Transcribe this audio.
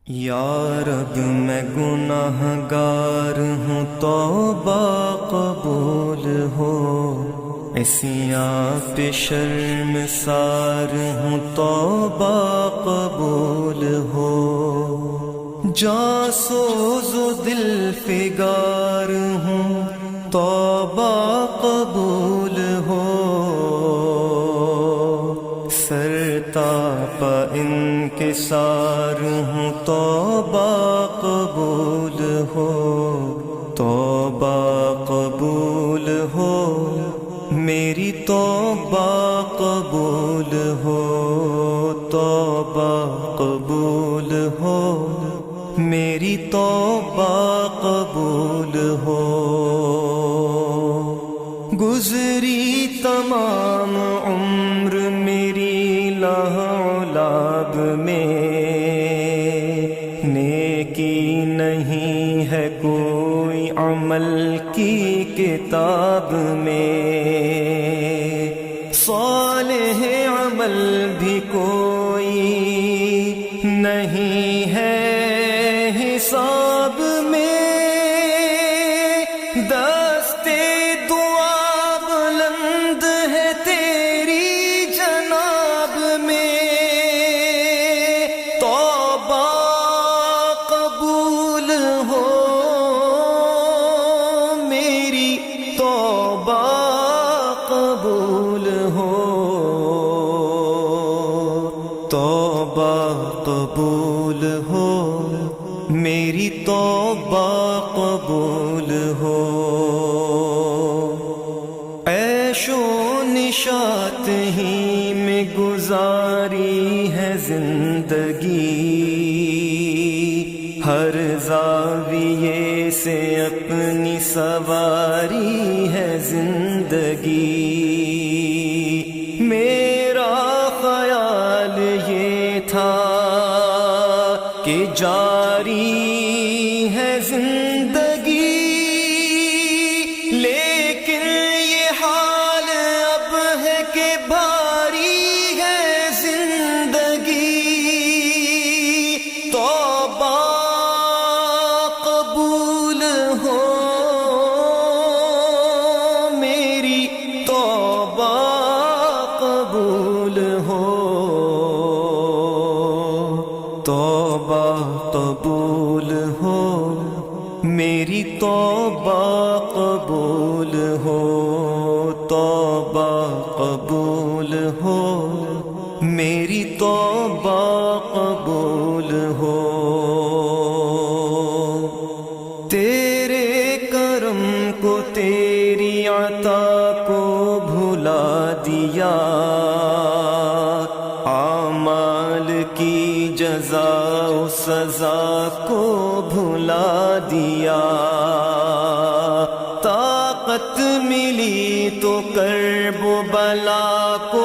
یا رب میں گناہ گار ہوں، توبہ قبول ہو، عصیاں پہ شرمسار ہوں، توبہ قبول ہو، جاسوز و دل فگار ہوں، توبہ قبول ہو، سرتاپا انکسار ہوں، توبہ قبول ہو، توبہ قبول ہو، میری توبہ قبول ہو، توبہ قبول ہو، میری توبہ قبول ہو، گزری تمام عمر میری لعب میں، نیکی نہیں ہے کوئی عمل کی کتاب میں، صالح عمل بھی کوئی نہیں ہے حساب میں، دستے دعا بلند ہے تیری جناب میں، توبہ قبول ہو، میری توبہ قبول ہو، توبہ قبول ہو، میری توبہ قبول ہو، عیش و نشاط ہی میں گزاری ہے زندگی، ہر زاویے سے اپنی سواری ہے زندگی، میرا خیال یہ تھا کہ جاری ہے زندگی، لیکن یہ حال اب ہے کہ بھاری ہے زندگی، توبہ قبول ہو، میری توبہ قبول ہو، توبہ قبول ہو، میری توبہ قبول ہو، توبہ قبول ہو، میری توبہ قبول ہو، تیرے کرم کو تیری عطا کو بھلا دیا، اعمال کی جزا و سزا کو بھلا دیا، طاقت ملی تو کرب و بلا کو